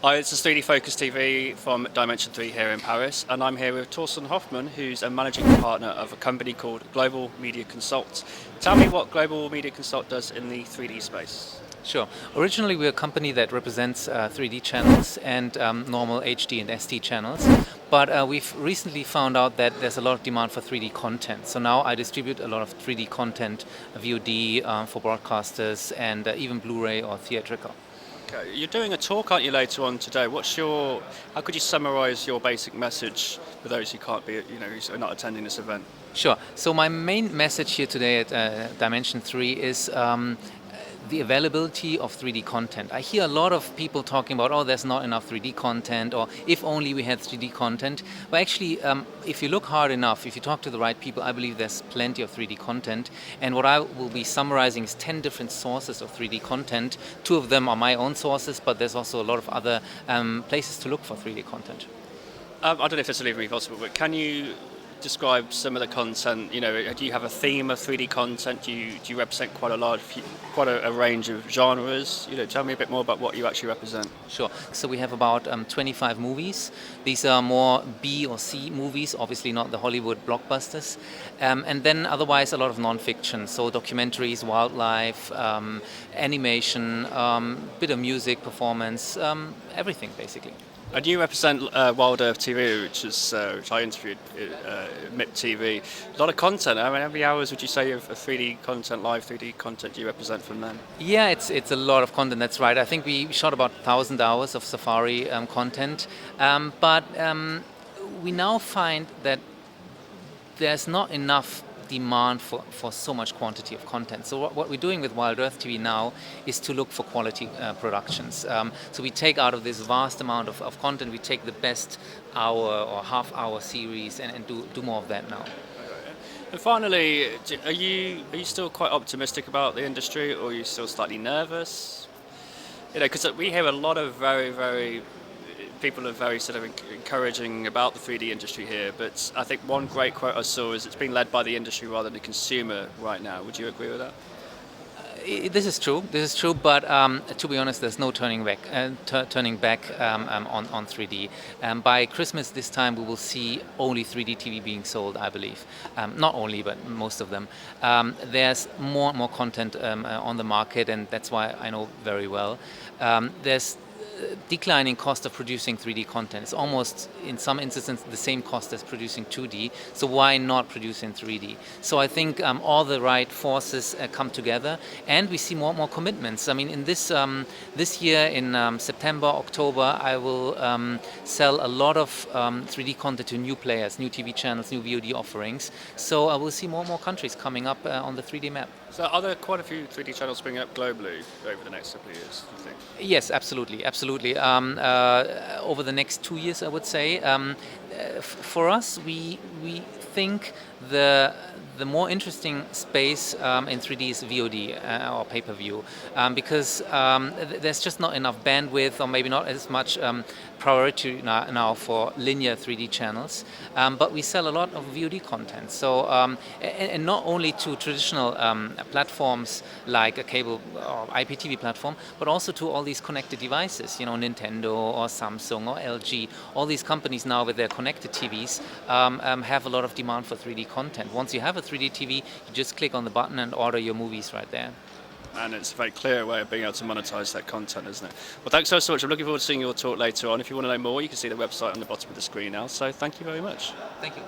Hi, it's a 3D Focus TV from Dimension 3 here in Paris, and I'm here with Torsten Hoffman, who's a managing partner of a company called Global Media Consult. Tell me what Global Media Consult does in the 3D space. Sure. Originally, we're a company that represents 3D channels and normal HD and SD channels. But we've recently found out that there's a lot of demand for 3D content. So now I distribute a lot of 3D content, VOD for broadcasters, and even Blu-ray or theatrical. Okay. You're doing a talk, aren't you, later on today? How could you summarize your basic message for those who can't be, who are not attending this event? Sure. So my main message here today at Dimension 3 is the availability of 3D content. I hear a lot of people talking about, oh, there's not enough 3D content, or if only we had 3D content. But actually, if you look hard enough, if you talk to the right people, I believe there's plenty of 3D content. And what I will be summarizing is 10 different sources of 3D content. 2 of them are my own sources, but there's also a lot of other places to look for 3D content. I don't know if this will even be possible, but can you describe some of the content? Do you have a theme of 3D content? Do you represent quite a range of genres? Tell me a bit more about what you actually represent. Sure. So we have about 25 movies. These are more B or C movies, obviously not the Hollywood blockbusters. And then otherwise a lot of non-fiction, so documentaries, wildlife, animation, bit of music, performance, everything basically. And you represent Wild Earth TV, which I interviewed, MIP TV. A lot of content. I mean, how many hours would you say of 3D content, live 3D content, do you represent from them? Yeah, it's a lot of content. That's right. I think we shot about 1,000 hours of Safari content, but we now find that there's not enough demand for so much quantity of content. So what we're doing with Wild Earth TV now is to look for quality productions. So we take out of this vast amount of content, we take the best hour or half-hour series and do more of that now. And finally, are you still quite optimistic about the industry, or are you still slightly nervous? Because we hear a lot of people are very sort of encouraging about the 3D industry here, but I think one great quote I saw is it's being led by the industry rather than the consumer right now. Would you agree with that? This is true, but to be honest, there's no turning back on 3D. By Christmas this time, we will see only 3D TV being sold, I believe. Not only, but most of them. There's more and more content on the market, and that's why I know very well. There's declining cost of producing 3D content. It's almost, in some instances, the same cost as producing 2D. So why not produce in 3D? So I think all the right forces come together, and we see more and more commitments. I mean, in this year, in September, October, I will sell a lot of 3D content to new players, new TV channels, new VOD offerings. So I will see more and more countries coming up on the 3D map. So are there quite a few 3D channels springing up globally over the next couple of years, do you think? Yes, absolutely. Over the next 2 years, I would say. For us, we think the more interesting space in 3D is VOD or pay-per-view, because there's just not enough bandwidth, or maybe not as much priority now for linear 3D channels, but we sell a lot of VOD content. So, and not only to traditional platforms like a cable or IPTV platform, but also to all these connected devices, Nintendo or Samsung or LG. All these companies now with their connected TVs have a lot of demand for 3D content. Once you have a 3D TV, you just click on the button and order your movies right there. And it's a very clear way of being able to monetize that content, isn't it? Well, thanks so much. I'm looking forward to seeing your talk later on. If you want to know more, you can see the website on the bottom of the screen now. So thank you very much. Thank you.